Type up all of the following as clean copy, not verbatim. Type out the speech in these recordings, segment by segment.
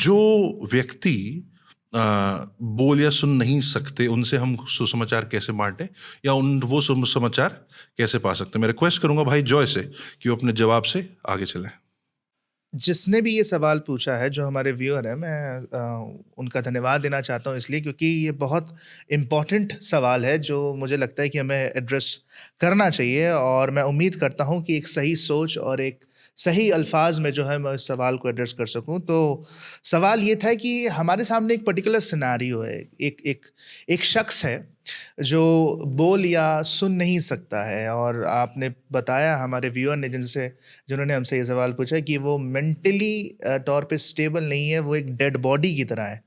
जो व्यक्ति बोल या सुन नहीं सकते, उनसे हम सुसमाचार कैसे बांटें या वो सुसमाचार कैसे पा सकते हैं? मैं रिक्वेस्ट करूंगा भाई जॉय से कि वो अपने जवाब से आगे चलें। जिसने भी ये सवाल पूछा है, जो हमारे व्यूअर हैं, मैं उनका धन्यवाद देना चाहता हूँ इसलिए क्योंकि ये बहुत इम्पोर्टेंट सवाल है जो मुझे लगता है कि हमें एड्रेस करना चाहिए, और मैं उम्मीद करता हूँ कि एक सही सोच और एक सही अल्फाज में जो है मैं इस सवाल को एड्रेस कर सकूँ। तो सवाल ये था कि हमारे सामने एक पर्टिकुलर सिनेरियो है, एक एक एक शख्स है जो बोल या सुन नहीं सकता है, और आपने बताया, हमारे व्यूअर ने जिन्होंने हमसे ये सवाल पूछा कि वो मेंटली तौर पे स्टेबल नहीं है, वो एक डेड बॉडी की तरह है।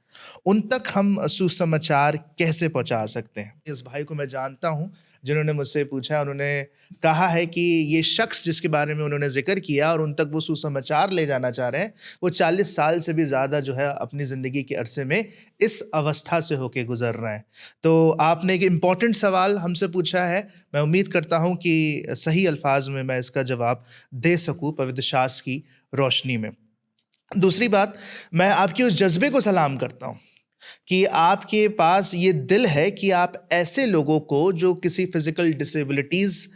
उन तक हम सुसमाचार कैसे पहुंचा सकते हैं? इस भाई को मैं जानता हूं जिन्होंने मुझसे पूछा। उन्होंने कहा है कि ये शख्स जिसके बारे में उन्होंने जिक्र किया और उन तक वो सुसमाचार ले जाना चाह रहे हैं, वो 40 साल से भी ज़्यादा जो है अपनी ज़िंदगी के अरसे में इस अवस्था से होके गुजर रहे हैं। तो आपने एक इम्पॉर्टेंट सवाल हमसे पूछा है। मैं उम्मीद करता हूं कि सही अल्फाज में मैं इसका जवाब दे सकूं पवित्र शास्त्र की रोशनी में। दूसरी बात, मैं आपके उस जज्बे को सलाम करता हूं कि आपके पास ये दिल है कि आप ऐसे लोगों को जो किसी फिजिकल डिसेबिलिटीज़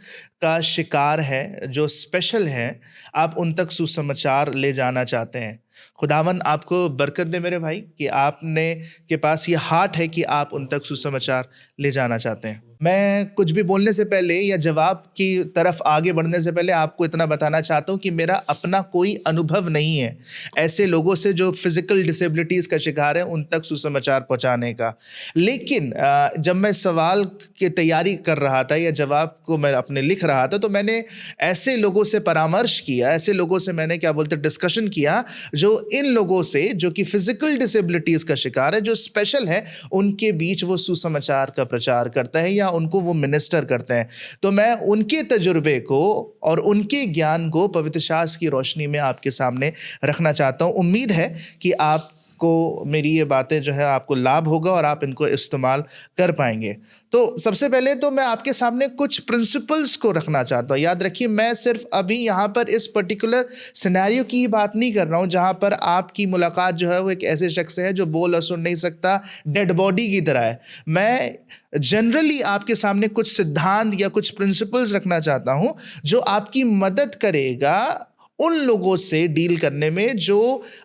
का शिकार है, जो स्पेशल हैं, आप उन तक सुसमाचार ले जाना चाहते हैं। खुदावन आपको बरकत दे मेरे भाई कि आपने के पास ये हार्ट है कि आप उन तक सुसमाचार ले जाना चाहते हैं। मैं कुछ भी बोलने से पहले या जवाब की तरफ आगे बढ़ने से पहले आपको इतना बताना चाहता हूँ कि मेरा अपना कोई अनुभव नहीं है ऐसे लोगों से जो फिजिकल डिसेबिलिटीज़ का शिकार है उन तक सुसमाचार पहुँचाने का। लेकिन जब मैं सवाल की तैयारी कर रहा था या जवाब को मैं अपने लिख रहा था, तो मैंने ऐसे लोगों से परामर्श किया, ऐसे लोगों से मैंने डिस्कशन किया जो इन लोगों से, जो कि फिजिकल डिसेबिलिटीज़ का शिकार है, जो स्पेशल है, उनके बीच वो सुसमाचार का प्रचार करता है या उनको वो मिनिस्टर करते हैं। तो मैं उनके तजुर्बे को और उनके ज्ञान को पवित्र शास्त्र की रोशनी में आपके सामने रखना चाहता हूँ। उम्मीद है कि आपको मेरी ये बातें जो है आपको लाभ होगा और आप इनको इस्तेमाल कर पाएंगे। तो सबसे पहले तो मैं आपके सामने कुछ प्रिंसिपल्स को रखना चाहता हूँ। याद रखिए, मैं सिर्फ अभी यहाँ पर इस पर्टिकुलर सिनेरियो की ही बात नहीं कर रहा हूँ जहाँ पर आपकी मुलाकात जो है वो एक ऐसे शख्स है जो बोल और सुन नहीं सकता, डेड बॉडी की तरह है। मैं जनरली आपके सामने कुछ सिद्धांत या कुछ प्रिंसिपल्स रखना चाहता हूँ जो आपकी मदद करेगा उन लोगों से डील करने में जो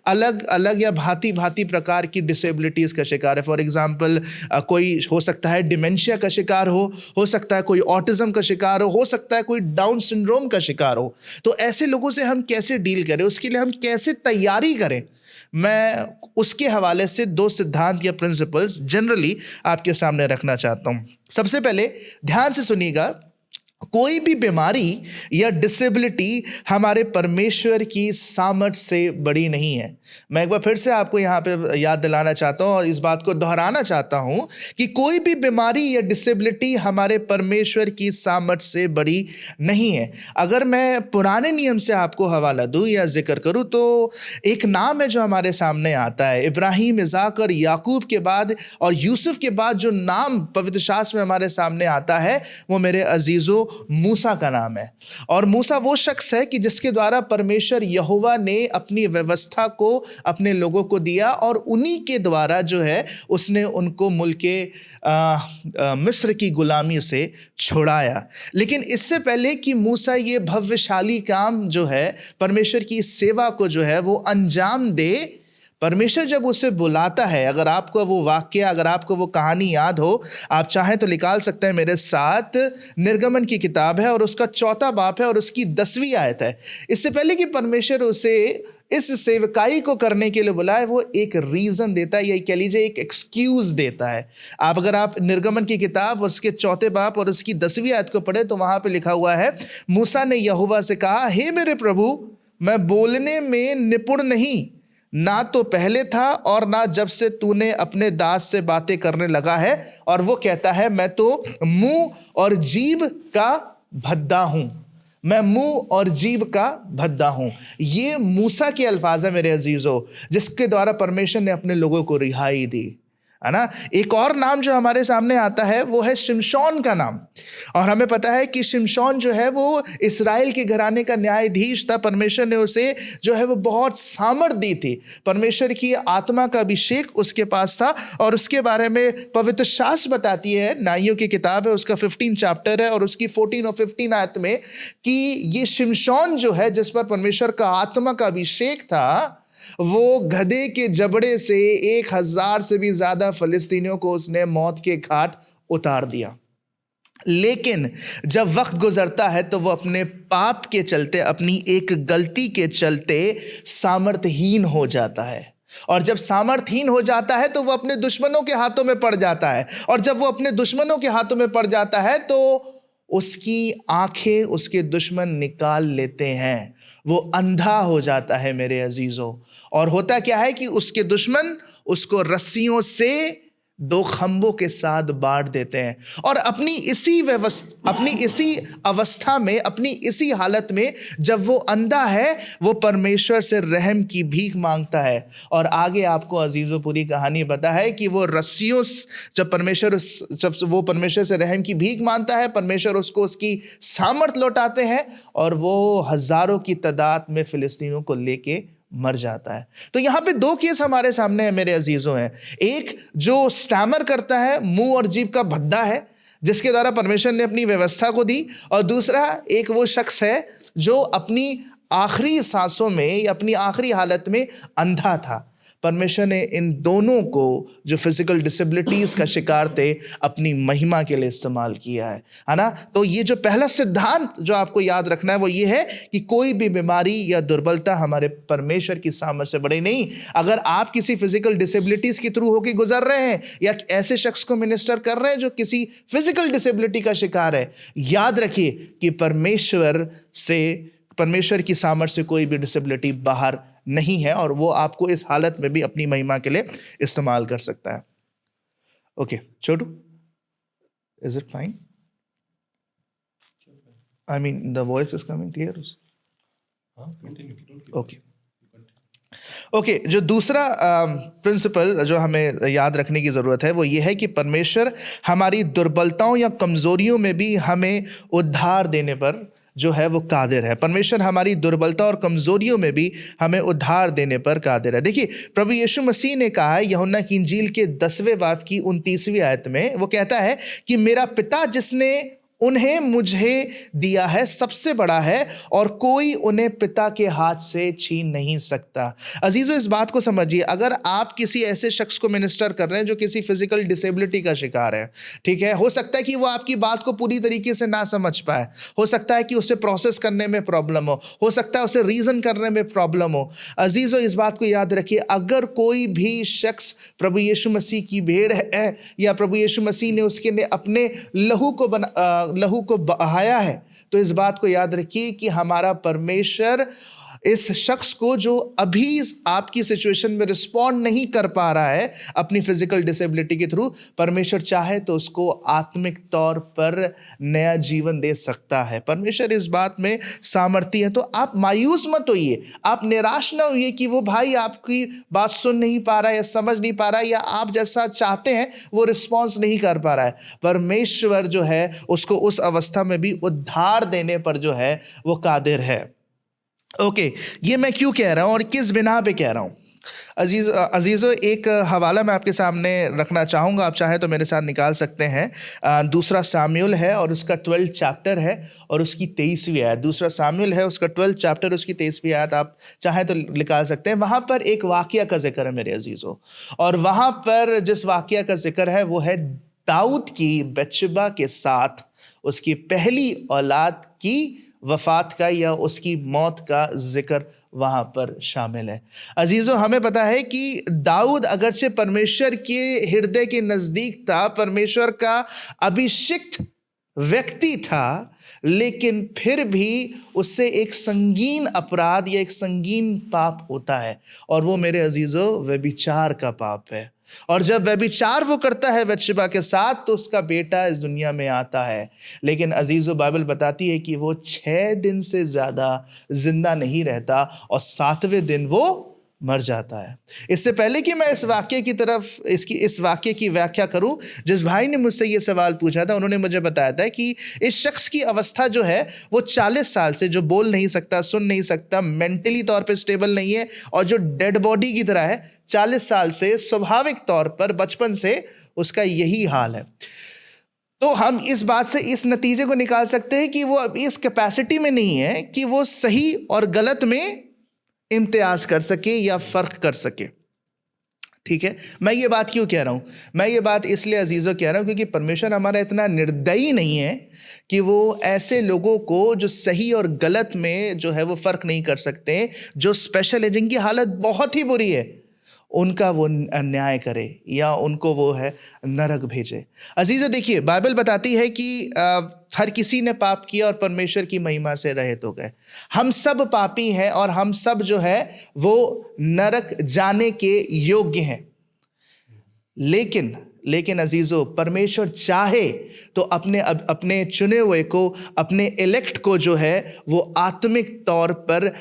अलग अलग या भांति भांति प्रकार की डिसेबिलिटीज़ का शिकार है। फॉर एग्जांपल, कोई हो सकता है डिमेंशिया का शिकार हो सकता है कोई ऑटिज्म का शिकार हो सकता है कोई डाउन सिंड्रोम का शिकार हो। तो ऐसे लोगों से हम कैसे डील करें, उसके लिए हम कैसे तैयारी करें, मैं उसके हवाले से 2 सिद्धांत या प्रिंसिपल्स जनरली आपके सामने रखना चाहता हूं। सबसे पहले ध्यान से सुनिएगा, कोई भी बीमारी या डिसेबिलिटी हमारे परमेश्वर की सामर्थ्य से बड़ी नहीं है। मैं एक बार फिर से आपको यहाँ पे याद दिलाना चाहता हूँ और इस बात को दोहराना चाहता हूँ कि कोई भी बीमारी या डिसेबिलिटी हमारे परमेश्वर की सामर्थ्य से बड़ी नहीं है। अगर मैं पुराने नियम से आपको हवाला दूँ या जिक्र करूँ तो एक नाम है जो हमारे सामने आता है। इब्राहिम, इज़ाक और याकूब के बाद और यूसुफ के बाद जो नाम पवित्र शास्त्र में हमारे सामने आता है वो मेरे अजीज़ों मूसा का नाम है। और मूसा वो शख्स है कि जिसके द्वारा परमेश्वर यहोवा ने अपनी व्यवस्था को अपने लोगों को दिया और उन्हीं के द्वारा जो है उसने उनको मुल्के मिस्र की गुलामी से छुड़ाया। लेकिन इससे पहले कि मूसा ये भव्यशाली काम जो है परमेश्वर की सेवा को जो है वो अंजाम दे, परमेश्वर जब उसे बुलाता है, अगर आपको वो वाक्य, अगर आपको वो कहानी याद हो, आप चाहें तो निकाल सकते हैं मेरे साथ। निर्गमन की किताब है और उसका 4वां बाब है और उसकी 10वीं आयत है। इससे पहले कि परमेश्वर उसे इस सेवकाई को करने के लिए बुलाए, वो एक रीज़न देता है या कह लीजिए एक एक्सक्यूज़ देता है। अगर आप निर्गमन की किताब उसके 4वें बाब और उसकी 10वीं आयत को पढ़े तो वहाँ पे लिखा हुआ है, मूसा ने यहोवा से कहा, हे मेरे प्रभु, मैं बोलने में निपुण नहीं, ना तो पहले था और ना जब से तूने अपने दास से बातें करने लगा है। और वो कहता है, मैं तो मुंह और जीभ का भद्दा हूं, मैं मुंह और जीभ का भद्दा हूं। ये मूसा के अल्फाज है मेरे अजीजों, जिसके द्वारा परमेश्वर ने अपने लोगों को रिहाई दी। है ना। एक और नाम जो हमारे सामने आता है वो है शिमशोन का नाम, और हमें पता है कि शिमशोन जो है वो इस्राएल के घराने का न्यायाधीश था। परमेश्वर ने उसे जो है वो बहुत सामर्थ दी थी, परमेश्वर की आत्मा का अभिषेक उसके पास था। और उसके बारे में पवित्र शास्त्र बताती है, नाइयों की किताब है, उसका 15 चैप्टर है और उसकी 14 और 15 आयत में, कि ये शिमशोन जो है जिस पर परमेश्वर का आत्मा का अभिषेक था, वो गधे के जबड़े से 1000 से भी ज्यादा फिलिस्तीनियों को उसने मौत के घाट उतार दिया। लेकिन जब वक्त गुजरता है तो वो अपने पाप के चलते, अपनी एक गलती के चलते सामर्थहीन हो जाता है। और जब सामर्थहीन हो जाता है तो वो अपने दुश्मनों के हाथों में पड़ जाता है। और जब वो अपने दुश्मनों के हाथों में पड़ जाता है तो उसकी आंखें उसके दुश्मन निकाल लेते हैं, वो अंधा हो जाता है मेरे अजीजों। और होता क्या है कि उसके दुश्मन उसको रस्सियों से 2 खंभों के साथ बांट देते हैं। और अपनी इसी अवस्था में, अपनी इसी हालत में जब वो अंधा है, वो परमेश्वर से रहम की भीख मांगता है। और आगे आपको अजीजों पूरी कहानी पता है कि वो रस्सियों, जब वो परमेश्वर से रहम की भीख मांगता है, परमेश्वर उसको उसकी सामर्थ लौटाते हैं और वो हजारों की तादाद में फिलिस्तीनियों को लेके मर जाता है। तो यहां पे 2 केस हमारे सामने है मेरे अजीजों हैं। एक जो स्टैमर करता है, मुंह और जीभ का भद्दा है, जिसके द्वारा परमेश्वर ने अपनी व्यवस्था को दी। और दूसरा एक वो शख्स है जो अपनी आखिरी सांसों में या अपनी आखिरी हालत में अंधा था। परमेश्वर ने इन दोनों को, जो फिजिकल डिसेबिलिटीज का शिकार थे, अपनी महिमा के लिए इस्तेमाल किया है ना। तो ये जो पहला सिद्धांत जो आपको याद रखना है वो ये है कि कोई भी बीमारी या दुर्बलता हमारे परमेश्वर की सामर्थ्य से बड़ी नहीं। अगर आप किसी फिजिकल डिसेबिलिटीज के थ्रू होकर गुजर रहे हैं या ऐसे शख्स को मिनिस्टर कर रहे हैं जो किसी फिजिकल डिसेबिलिटी का शिकार है, याद रखिए कि परमेश्वर की सामर्थ्य से कोई भी डिसेबिलिटी बाहर नहीं है, और वो आपको इस हालत में भी अपनी महिमा के लिए इस्तेमाल कर सकता है। Okay Chhotu, is it fine? I mean the voice is coming clear? Okay, जो दूसरा प्रिंसिपल जो हमें याद रखने की ज़रूरत है वो ये है कि परमेश्वर हमारी दुर्बलताओं या कमज़ोरियों में भी हमें उद्धार देने पर जो है वो कादिर है। परमेश्वर हमारी दुर्बलता और कमज़ोरियों में भी हमें उद्धार देने पर कादिर है। देखिए, प्रभु यीशु मसीह ने कहा है यूहन्ना की इंजील के 10वें बाब की 29वीं आयत में, वो कहता है कि मेरा पिता जिसने उन्हें मुझे दिया है सबसे बड़ा है और कोई उन्हें पिता के हाथ से छीन नहीं सकता। अजीजों, इस बात को समझिए, अगर आप किसी ऐसे शख्स को मिनिस्टर कर रहे हैं जो किसी फिजिकल डिसेबिलिटी का शिकार है, ठीक है, हो सकता है कि वो आपकी बात को पूरी तरीके से ना समझ पाए, हो सकता है कि उसे प्रोसेस करने में प्रॉब्लम हो सकता है उसे रीजन करने में प्रॉब्लम हो। अजीजों, इस बात को याद रखिए, अगर कोई भी शख्स प्रभु यीशु मसीह की भेड़ है या प्रभु यीशु मसीह ने उसके ने अपने लहू को बहाया है, तो इस बात को याद रखिए कि हमारा परमेश्वर इस शख्स को जो अभी आपकी सिचुएशन में रिस्पॉन्ड नहीं कर पा रहा है अपनी फिजिकल डिसेबिलिटी के थ्रू, परमेश्वर चाहे तो उसको आत्मिक तौर पर नया जीवन दे सकता है। परमेश्वर इस बात में सामर्थ्य है। तो आप मायूस मत होइए, आप निराश ना होइए कि वो भाई आपकी बात सुन नहीं पा रहा है या समझ नहीं पा रहा है या आप जैसा चाहते हैं वो रिस्पॉन्स नहीं कर पा रहा है। परमेश्वर जो है उसको उस अवस्था में भी उद्धार देने पर जो है वो कादिर है। ओके, ये मैं क्यों कह रहा हूं और किस बिना पे कह रहा हूं? अजीज़ों, एक हवाला मैं आपके सामने रखना चाहूँगा, आप चाहे तो मेरे साथ निकाल सकते हैं। दूसरा सामुएल है और उसका 12 चैप्टर है और उसकी 23वीं आयत। दूसरा सामुएल है, उसका 12 चैप्टर, उसकी 23वीं आयत आप चाहे तो निकाल सकते हैं। वहाँ पर एक वाक़या का जिक्र है मेरे अजीज़ों, और वहाँ पर जिस वाक़या का जिक्र है वो है दाऊद की बत्शेबा के साथ उसकी पहली औलाद की वफात का या उसकी मौत का जिक्र वहां पर शामिल है। अजीजों, हमें पता है कि दाऊद अगरचे परमेश्वर के हृदय के नजदीक था, परमेश्वर का अभिषिक्त व्यक्ति था, लेकिन फिर भी उससे एक संगीन अपराध या एक संगीन पाप होता है, और वो मेरे अजीजों व्यभिचार का पाप है। और जब व्यभिचार वो करता है बत्शेबा के साथ तो उसका बेटा इस दुनिया में आता है। लेकिन अजीजों, बाइबल बताती है कि वो 6 दिन से ज्यादा जिंदा नहीं रहता और 7वें दिन वो मर जाता है। इससे पहले कि मैं इस वाक्य की व्याख्या करूं, जिस भाई ने मुझसे ये सवाल पूछा था, उन्होंने मुझे बताया था कि इस शख्स की अवस्था जो है वो 40 साल से, जो बोल नहीं सकता, सुन नहीं सकता, मेंटली तौर पे स्टेबल नहीं है और जो डेड बॉडी की तरह है, 40 साल से स्वाभाविक तौर पर बचपन से उसका यही हाल है। तो हम इस बात से इस नतीजे को निकाल सकते हैं कि वो अभी इस कैपेसिटी में नहीं है कि वो सही और गलत में इम्तियाज कर सके या फर्क कर सके। ठीक है, मैं ये बात क्यों कह रहा हूं? मैं ये बात इसलिए अजीजों कह रहा हूं क्योंकि परमेश्वर हमारा इतना निर्दयी नहीं है कि वो ऐसे लोगों को जो सही और गलत में जो है वो फर्क नहीं कर सकते, जो स्पेशल है, जिनकी हालत बहुत ही बुरी है, उनका वो अन्याय करे या उनको वो है नरक भेजे। अजीज़ों, देखिए, बाइबल बताती है कि हर किसी ने पाप किया और परमेश्वर की महिमा से रहित हो गए। हम सब पापी हैं और हम सब जो है वो नरक जाने के योग्य हैं। लेकिन अजीजों, परमेश्वर चाहे तो अपने चुने हुए को, अपने इलेक्ट को जो है वो आत्मिक तौर पर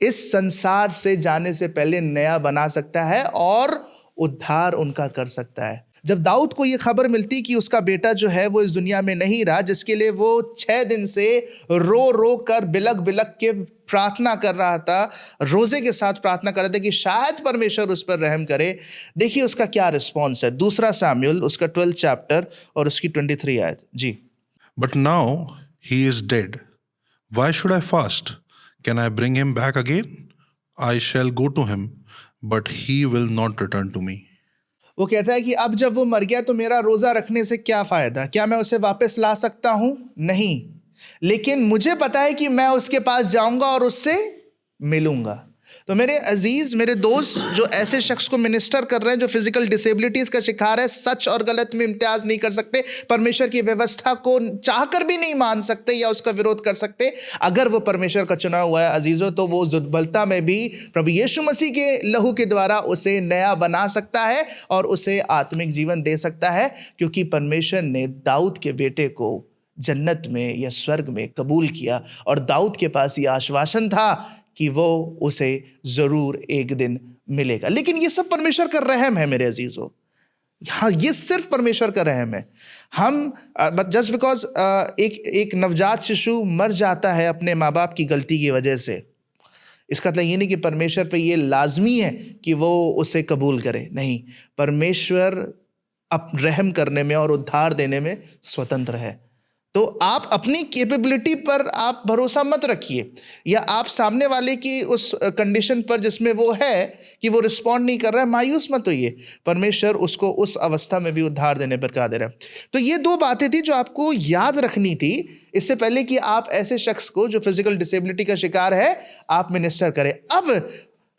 इस संसार से जाने से पहले नया बना सकता है और उद्धार उनका कर सकता है। जब दाऊद को यह खबर मिलती कि उसका बेटा जो है वो इस दुनिया में नहीं रहा, जिसके लिए वो 6 दिन से रो कर बिलक के प्रार्थना कर रहा था, रोजे के साथ प्रार्थना कर रहा था कि शायद परमेश्वर उस पर रहम करे, देखिए उसका क्या रिस्पॉन्स है। 2 सामुएल उसका 12 चैप्टर और उसकी 23 आयत जी। But now he is dead, why should I fast? Can I bring him back again? I shall go to him, but he will not return to me. वो कहता है कि अब जब वो मर गया तो मेरा रोजा रखने से क्या फायदा? क्या मैं उसे वापस ला सकता हूं? नहीं, लेकिन मुझे पता है कि मैं उसके पास जाऊंगा और उससे मिलूंगा। तो मेरे अजीज, मेरे दोस्त जो ऐसे शख्स को मिनिस्टर कर रहे हैं जो फिजिकल डिसेबिलिटीज का शिकार है, सच और गलत में इम्तियाज नहीं कर सकते, परमेश्वर की व्यवस्था को चाहकर भी नहीं मान सकते या उसका विरोध कर सकते, अगर वो परमेश्वर का चुना हुआ है अजीजों, तो वो उस दुर्बलता में भी प्रभु यीशु मसीह के लहू के द्वारा उसे नया बना सकता है और उसे आत्मिक जीवन दे सकता है, क्योंकि परमेश्वर ने दाऊद के बेटे को जन्नत में या स्वर्ग में कबूल किया और दाऊद के पास यह आश्वासन था कि वो उसे जरूर एक दिन मिलेगा। लेकिन ये सब परमेश्वर का रहम है मेरे अजीजों। हाँ, ये सिर्फ परमेश्वर का रहम है। हम जस्ट बिकॉज एक नवजात शिशु मर जाता है अपने माँ बाप की गलती की वजह से, इसका मतलब ये नहीं कि परमेश्वर पे ये लाजमी है कि वो उसे कबूल करे। नहीं, परमेश्वर अब रहम करने में और उद्धार देने में स्वतंत्र है। तो आप अपनी कैपेबिलिटी पर आप भरोसा मत रखिए, या आप सामने वाले की उस कंडीशन पर जिसमें वो है कि वो रिस्पॉन्ड नहीं कर रहा है, मायूस मत होइए। परमेश्वर उसको उस अवस्था में भी उद्धार देने पर कादिर है। तो ये 2 बातें थी जो आपको याद रखनी थी इससे पहले कि आप ऐसे शख्स को जो फिजिकल डिसेबिलिटी का शिकार है आप मिनिस्टर करें। अब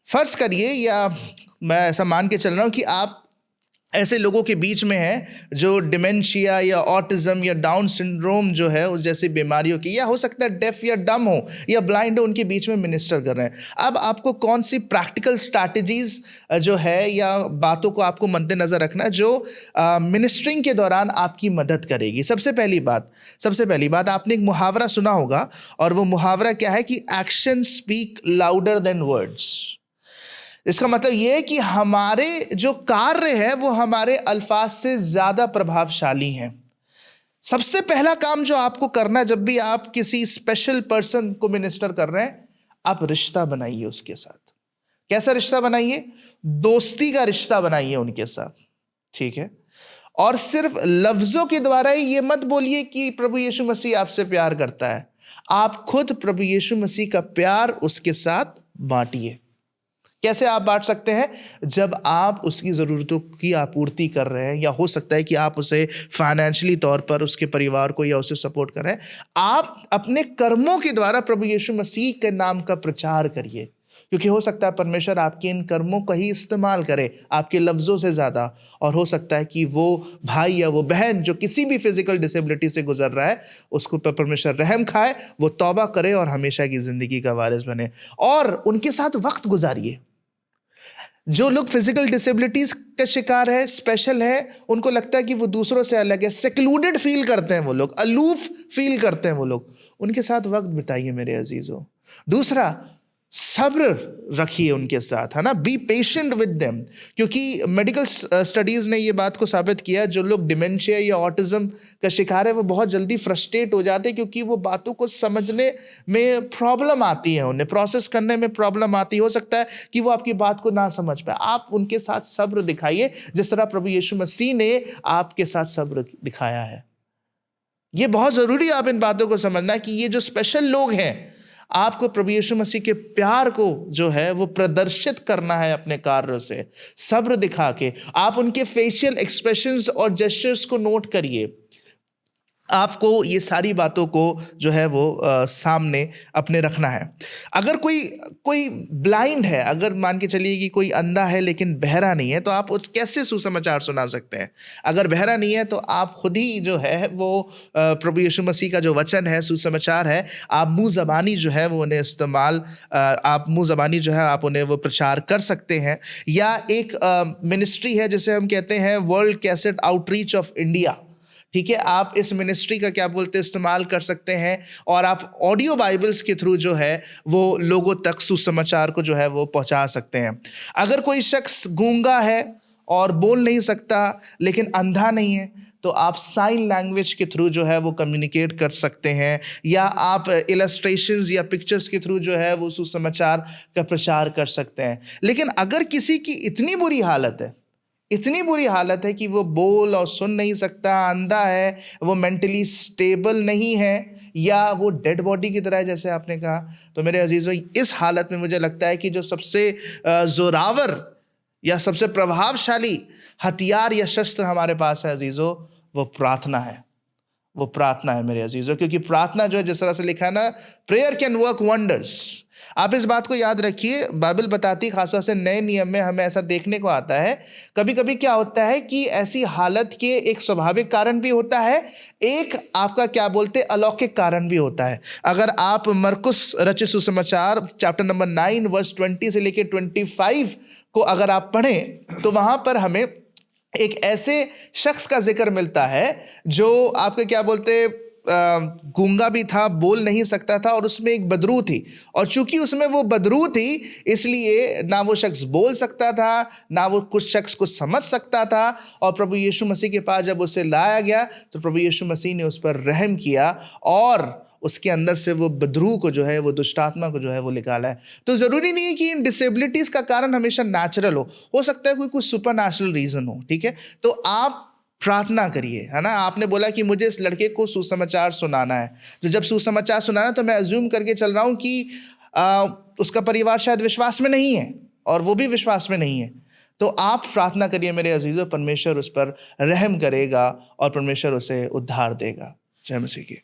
फर्ज करिए, या मैं ऐसा मान के चल रहा हूं कि आप ऐसे लोगों के बीच में हैं जो डिमेंशिया या ऑटिज्म या डाउन सिंड्रोम जो है उस जैसी बीमारियों की, या हो सकता है डेफ या डम हो या ब्लाइंड हो, उनके बीच में मिनिस्टर कर रहे हैं। अब आपको कौन सी प्रैक्टिकल स्ट्रैटेजीज जो है या बातों को आपको मद्देनजर रखना है जो मिनिस्ट्रिंग के दौरान आपकी मदद करेगी। सबसे पहली बात आपने एक मुहावरा सुना होगा, और वो मुहावरा क्या है कि action speak louder than words. इसका मतलब यह है कि हमारे जो कार्य है वो हमारे अल्फाज से ज्यादा प्रभावशाली हैं। सबसे पहला काम जो आपको करना है जब भी आप किसी स्पेशल पर्सन को मिनिस्टर कर रहे हैं, आप रिश्ता बनाइए उसके साथ। कैसा रिश्ता बनाइए? दोस्ती का रिश्ता बनाइए उनके साथ, ठीक है? और सिर्फ लफ्जों के द्वारा ही ये मत बोलिए कि प्रभु यीशु मसीह आपसे प्यार करता है। आप खुद प्रभु यीशु मसीह का प्यार उसके साथ बांटिए। कैसे आप बांट सकते हैं? जब आप उसकी ज़रूरतों की आपूर्ति कर रहे हैं, या हो सकता है कि आप उसे फाइनेंशियली तौर पर, उसके परिवार को या उसे सपोर्ट कर रहे हैं, आप अपने कर्मों के द्वारा प्रभु यीशु मसीह के नाम का प्रचार करिए, क्योंकि हो सकता है परमेश्वर आपके इन कर्मों का ही इस्तेमाल करे आपके लफ्ज़ों से ज़्यादा, और हो सकता है कि वो भाई या वो बहन जो किसी भी फिजिकल डिसेबिलिटी से गुजर रहा है उसको पर परमेश्वर रहम खाए, वो तौबा करे और हमेशा की ज़िंदगी का वारिस बने, और उनके साथ वक्त गुजारिए। जो लोग फिजिकल डिसेबिलिटीज का शिकार है, स्पेशल है, उनको लगता है कि वो दूसरों से अलग है, सेक्लूडेड फील करते हैं वो लोग, अलूफ फील करते हैं वो लोग, उनके साथ वक्त बिताइए मेरे अजीजों। दूसरा, सब्र रखिए उनके साथ, है ना, बी पेशेंट विद देम। क्योंकि मेडिकल स्टडीज़ ने ये बात को साबित किया, जो लोग डिमेंशिया या ऑटिज्म का शिकार है वो बहुत जल्दी फ्रस्ट्रेट हो जाते हैं, क्योंकि वो बातों को समझने में प्रॉब्लम आती है, उन्हें प्रोसेस करने में प्रॉब्लम आती है। हो सकता है कि वो आपकी बात को ना समझ पाए। आप उनके साथ सब्र दिखाइए, जिस तरह प्रभु यीशु मसीह ने आपके साथ सब्र दिखाया है। ये बहुत ज़रूरी है आप इन बातों को समझना कि ये जो स्पेशल लोग हैं, आपको प्रभु यीशु मसीह के प्यार को जो है वो प्रदर्शित करना है अपने कार्यों से, सब्र दिखा के। आप उनके फेशियल एक्सप्रेशंस और जेस्चर्स को नोट करिए। आपको ये सारी बातों को जो है वो सामने अपने रखना है। अगर कोई ब्लाइंड है, अगर मान के चलिए कि कोई अंधा है लेकिन बहरा नहीं है, तो आप कैसे सुसमाचार सुना सकते हैं? अगर बहरा नहीं है तो आप खुद ही जो है वो प्रभु यीशु मसीह का जो वचन है, सुसमाचार है, आप मुँह ज़बानी जो है वो उन्हें आप मुँह ज़बानी जो है आप उन्हें वो प्रचार कर सकते हैं। या एक मिनिस्ट्री है जिसे हम कहते हैं world cassette outreach of India, ठीक है, आप इस मिनिस्ट्री का क्या बोलते हैं इस्तेमाल कर सकते हैं, और आप ऑडियो बाइबल्स के थ्रू जो है वो लोगों तक सुसमाचार को जो है वो पहुंचा सकते हैं। अगर कोई शख्स गूंगा है और बोल नहीं सकता लेकिन अंधा नहीं है, तो आप साइन लैंग्वेज के थ्रू जो है वो कम्युनिकेट कर सकते हैं, या आप इलस्ट्रेशंस या पिक्चर्स के थ्रू जो है वो सुसमाचार का प्रचार कर सकते हैं। लेकिन अगर किसी की इतनी बुरी हालत है कि वो बोल और सुन नहीं सकता, अंधा है, वो मेंटली स्टेबल नहीं है, या वो डेड बॉडी की तरह है जैसे आपने कहा, तो मेरे अजीजों, इस हालत में मुझे लगता है कि जो सबसे जोरावर या सबसे प्रभावशाली हथियार या शस्त्र हमारे पास है अजीजों, वो प्रार्थना है। वो प्रार्थना है मेरे अजीजों, क्योंकि प्रार्थना जो है, जिस तरह से लिखा है ना, प्रेयर कैन वर्क वंडर्स। आप इस बात को याद रखिए, बाइबल बताती, खासतौर से नए नियम में हमें ऐसा देखने को आता है। कभी कभी क्या होता है कि ऐसी हालत के एक स्वाभाविक कारण भी होता है, एक आपका क्या बोलते अलौकिक कारण भी होता है। अगर आप मरकुस रचित सुसमाचार चैप्टर नंबर 9 वर्स 20 से लेकर 25 को अगर आप पढ़ें, तो वहां पर हमें एक ऐसे शख्स का जिक्र मिलता है जो आपके क्या बोलते गूंगा भी था, बोल नहीं सकता था, और उसमें एक बदरू थी, और चूंकि उसमें वो बदरू थी, इसलिए ना वो शख्स बोल सकता था, ना वो कुछ शख्स को समझ सकता था। और प्रभु यीशु मसीह के पास जब उसे लाया गया, तो प्रभु यीशु मसीह ने उस पर रहम किया और उसके अंदर से वो बदरू को जो है, वो दुष्ट आत्मा को जो है वो निकाला है। तो ज़रूरी नहीं है कि इन डिसेबिलिटीज़ का कारण हमेशा नेचुरल हो सकता है कोई कुछ सुपर नेचुरल रीज़न हो, ठीक है। तो आप प्रार्थना करिए, है ना। आपने बोला कि मुझे इस लड़के को सुसमाचार सुनाना है, तो जब सुसमाचार सुनाना, तो मैं अज्यूम करके चल रहा हूँ कि उसका परिवार शायद विश्वास में नहीं है और वो भी विश्वास में नहीं है। तो आप प्रार्थना करिए मेरे अजीजों, परमेश्वर उस पर रहम करेगा और परमेश्वर उसे उद्धार देगा। जय मसीह की।